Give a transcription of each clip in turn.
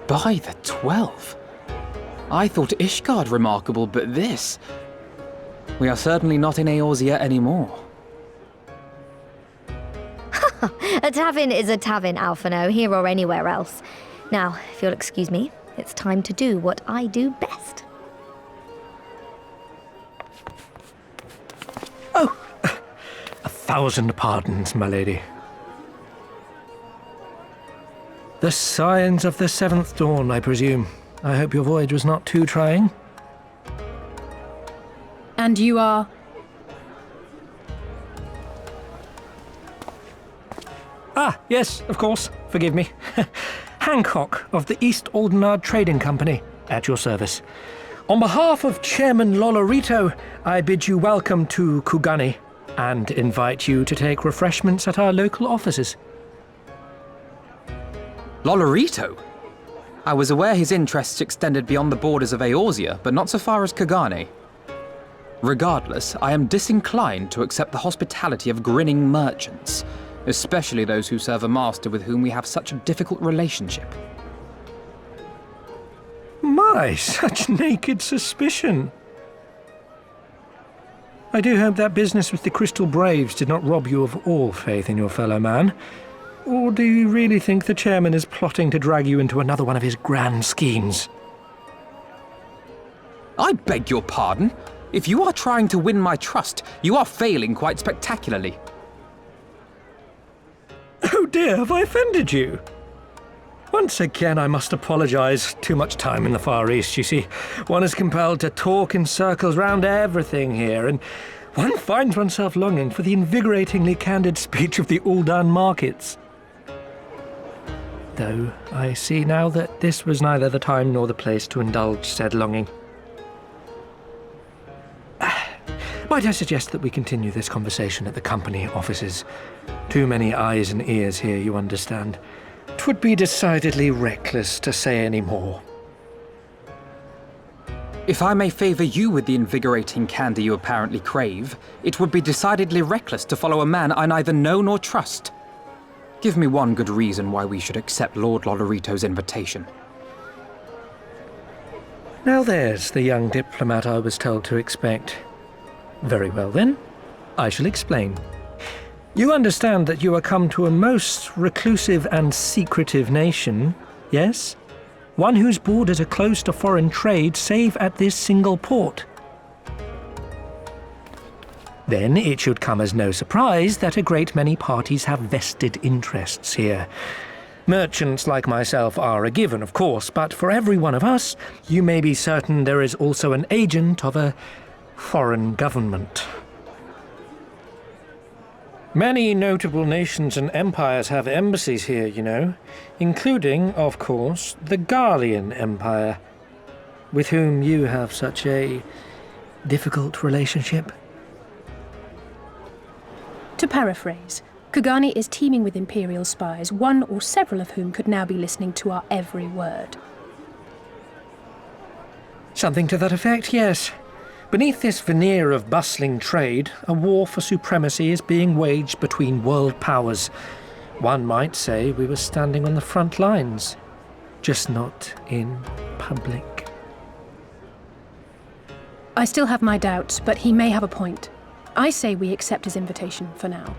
By the 12. I thought Ishgard remarkable, but this... We are certainly not in Eorzea anymore. A tavern is a tavern, Alphino, here or anywhere else. Now, if you'll excuse me, it's time to do what I do best. Oh, 1,000 pardons, my lady. The signs of the 7th dawn, I presume. I hope your voyage was not too trying. And you are? Ah, yes, of course. Forgive me. Hancock of the East Ul'dah Trading Company, at your service. On behalf of Chairman Lolorito, I bid you welcome to Kugani and invite you to take refreshments at our local offices. Lolorito? I was aware his interests extended beyond the borders of Eorzea, but not so far as Kugane. Regardless, I am disinclined to accept the hospitality of grinning merchants, especially those who serve a master with whom we have such a difficult relationship. My, such naked suspicion. I do hope that business with the Crystal Braves did not rob you of all faith in your fellow man. Or do you really think the chairman is plotting to drag you into another one of his grand schemes? I beg your pardon? If you are trying to win my trust, you are failing quite spectacularly. Oh dear, have I offended you? Once again, I must apologize. Too much time in the Far East, you see. One is compelled to talk in circles round everything here, and one finds oneself longing for the invigoratingly candid speech of the Ul'dah markets. Though I see now that this was neither the time nor the place to indulge said longing. Might I suggest that we continue this conversation at the company offices? Too many eyes and ears here, you understand. 'Twould be decidedly reckless to say any more. If I may favor you with the invigorating candy you apparently crave, it would be decidedly reckless to follow a man I neither know nor trust. Give me one good reason why we should accept Lord Lolorito's invitation. Now there's the young diplomat I was told to expect. Very well then, I shall explain. You understand that you are come to a most reclusive and secretive nation, yes? One whose borders are closed to foreign trade save at this single port. Then it should come as no surprise that a great many parties have vested interests here. Merchants like myself are a given, of course, but for every one of us, you may be certain there is also an agent of a foreign government. Many notable nations and empires have embassies here, you know, including, of course, the Garlean Empire, with whom you have such a difficult relationship. To paraphrase, Kugani is teeming with Imperial spies, one or several of whom could now be listening to our every word. Something to that effect, yes. Beneath this veneer of bustling trade, a war for supremacy is being waged between world powers. One might say we were standing on the front lines, just not in public. I still have my doubts, but he may have a point. I say we accept his invitation for now.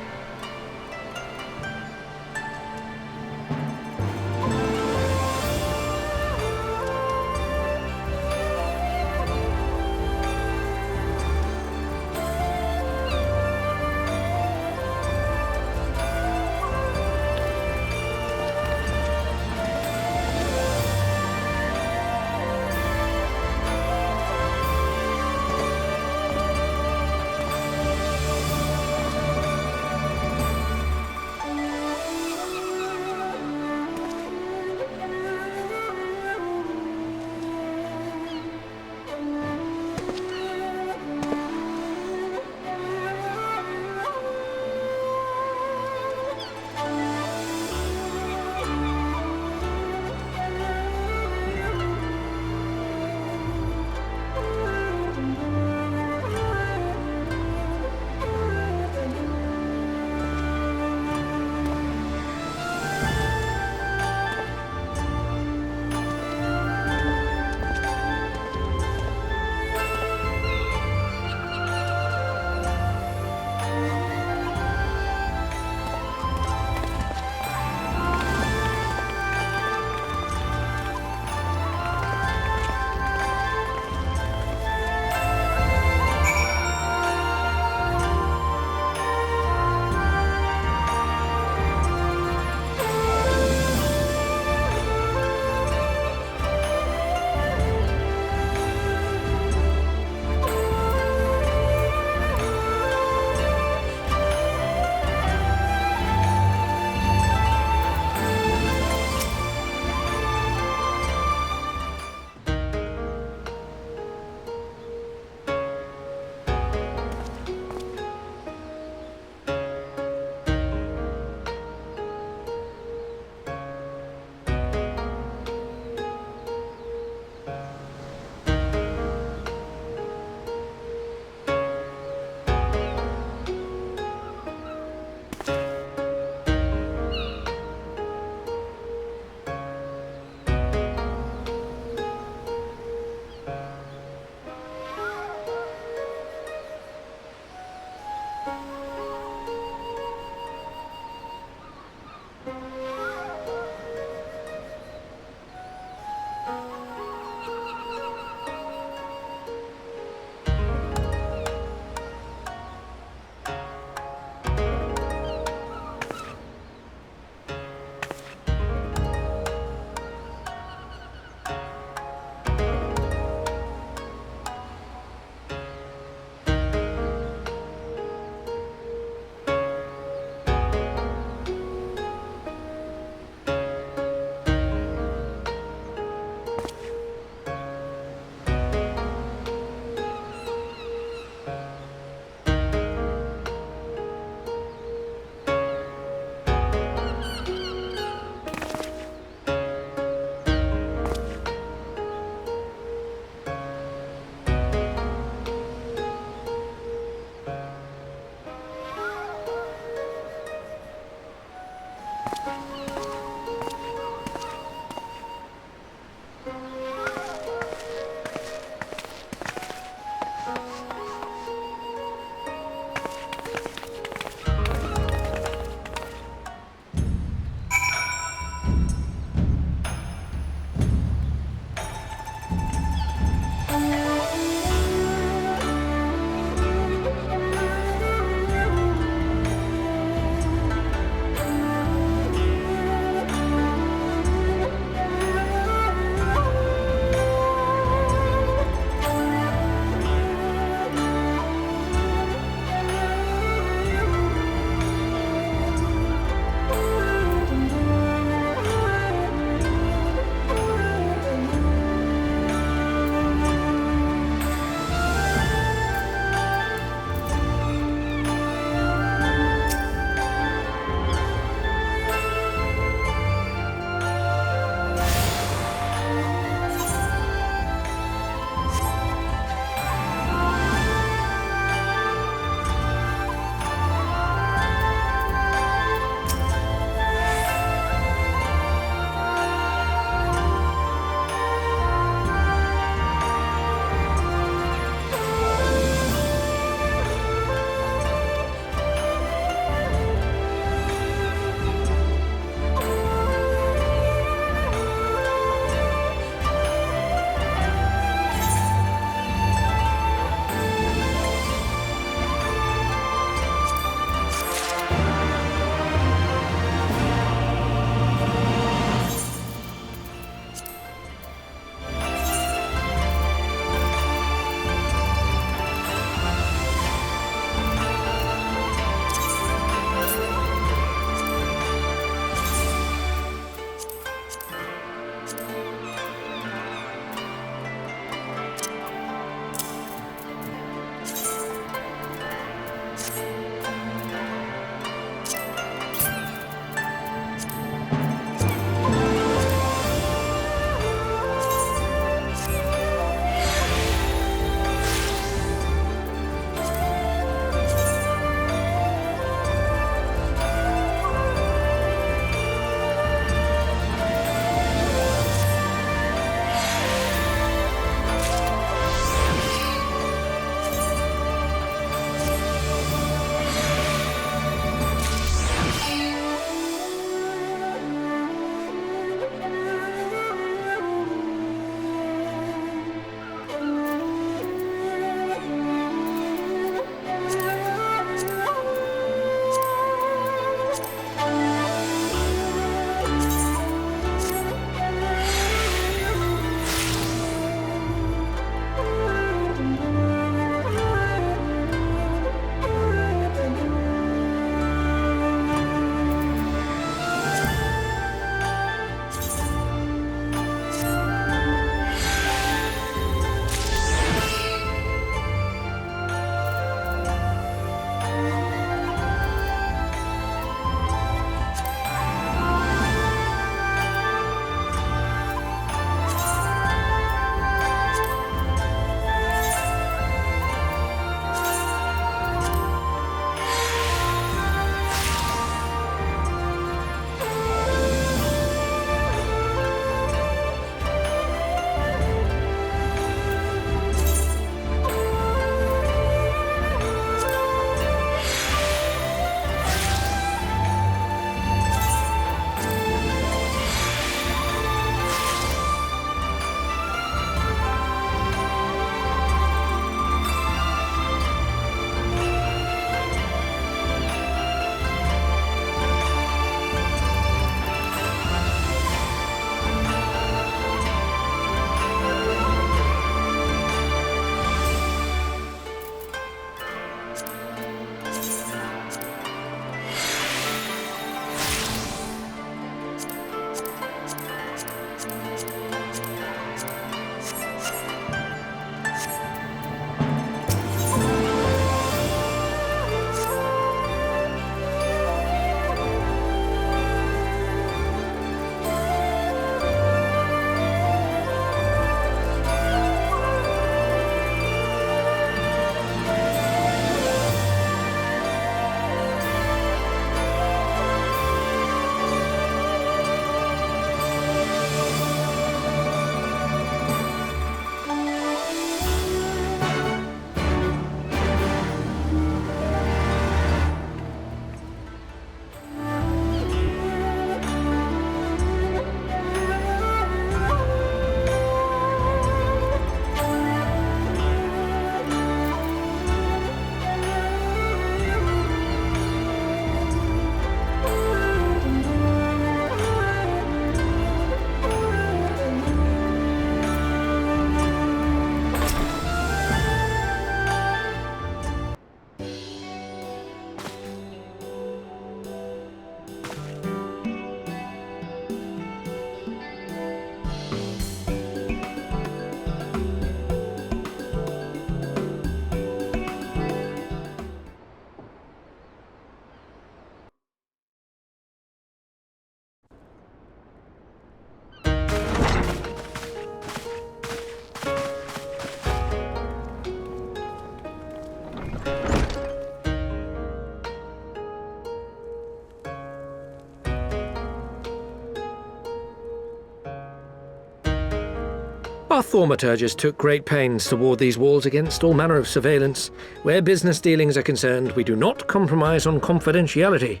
Our thaumaturges took great pains to ward these walls against all manner of surveillance. Where business dealings are concerned, we do not compromise on confidentiality.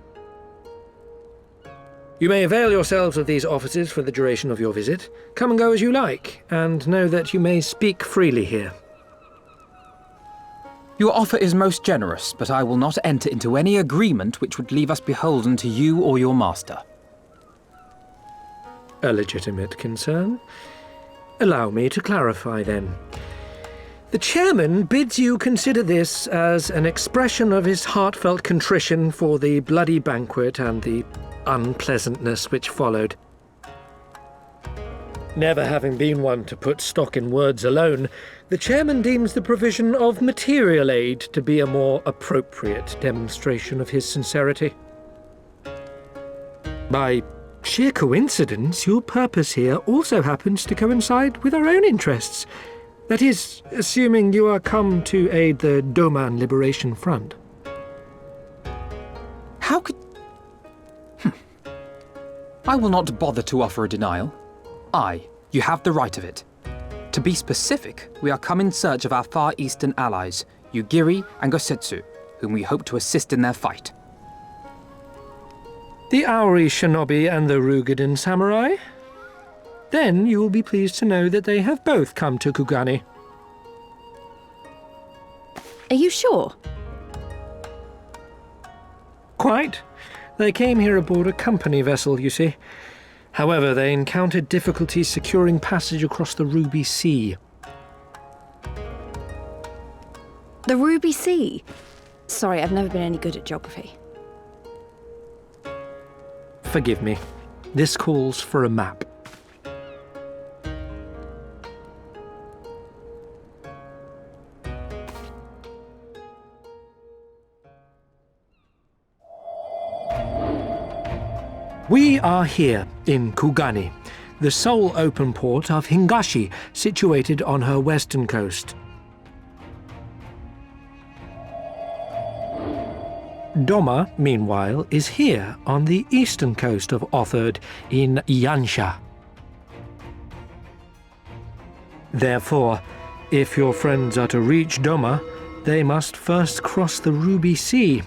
You may avail yourselves of these offices for the duration of your visit. Come and go as you like, and know that you may speak freely here. Your offer is most generous, but I will not enter into any agreement which would leave us beholden to you or your master. A legitimate concern. Allow me to clarify, then. The chairman bids you consider this as an expression of his heartfelt contrition for the bloody banquet and the unpleasantness which followed. Never having been one to put stock in words alone, the chairman deems the provision of material aid to be a more appropriate demonstration of his sincerity. By sheer coincidence, your purpose here also happens to coincide with our own interests. That is, assuming you are come to aid the Doman Liberation Front. How could... I will not bother to offer a denial. You have the right of it. To be specific, we are come in search of our Far Eastern allies, Yugiri and Gosetsu, whom we hope to assist in their fight. The Auri Shinobi and the Rugadan Samurai? Then you will be pleased to know that they have both come to Kugani. Are you sure? Quite. They came here aboard a company vessel, you see. However, they encountered difficulties securing passage across the Ruby Sea. The Ruby Sea? Sorry, I've never been any good at geography. Forgive me. This calls for a map. We are here in Kugani, the sole open port of Hingashi, situated on her western coast. Doma, meanwhile, is here on the eastern coast of Otherd in Yansha. Therefore, if your friends are to reach Doma, they must first cross the Ruby Sea.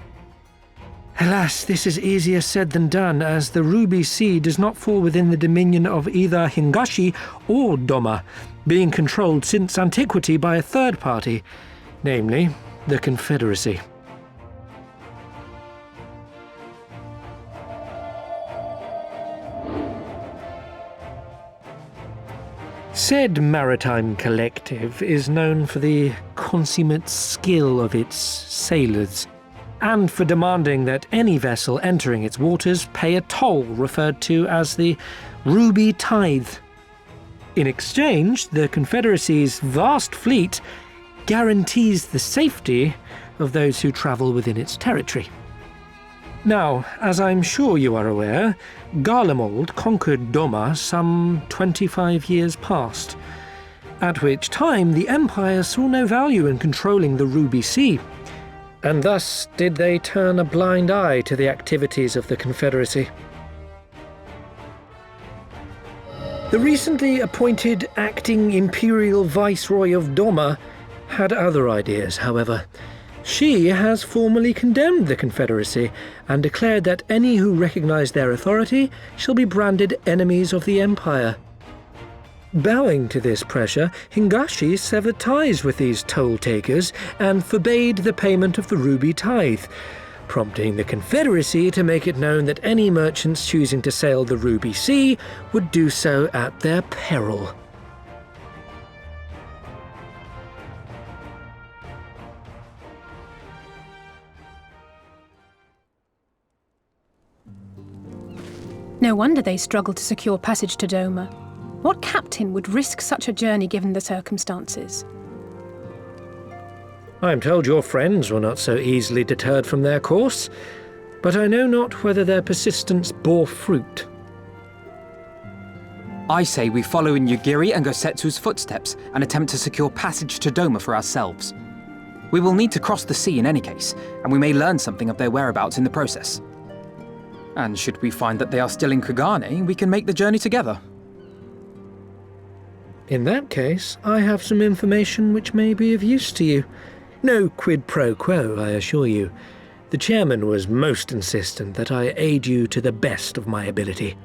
Alas, this is easier said than done, as the Ruby Sea does not fall within the dominion of either Hingashi or Doma, being controlled since antiquity by a third party, namely the Confederacy. Said maritime collective is known for the consummate skill of its sailors, and for demanding that any vessel entering its waters pay a toll referred to as the Ruby Tithe. In exchange, the Confederacy's vast fleet guarantees the safety of those who travel within its territory. Now, as I'm sure you are aware, Garlemald conquered Doma some 25 years past, at which time the Empire saw no value in controlling the Ruby Sea, and thus did they turn a blind eye to the activities of the Confederacy. The recently appointed acting Imperial Viceroy of Doma had other ideas, however. She has formally condemned the Confederacy and declared that any who recognize their authority shall be branded enemies of the Empire. Bowing to this pressure, Hingashi severed ties with these toll-takers and forbade the payment of the Ruby Tithe, prompting the Confederacy to make it known that any merchants choosing to sail the Ruby Sea would do so at their peril. No wonder they struggled to secure passage to Doma. What captain would risk such a journey given the circumstances? I am told your friends were not so easily deterred from their course, but I know not whether their persistence bore fruit. I say we follow in Yugiri and Gosetsu's footsteps and attempt to secure passage to Doma for ourselves. We will need to cross the sea in any case, and we may learn something of their whereabouts in the process. And should we find that they are still in Kugane, we can make the journey together. In that case, I have some information which may be of use to you. No quid pro quo, I assure you. The chairman was most insistent that I aid you to the best of my ability.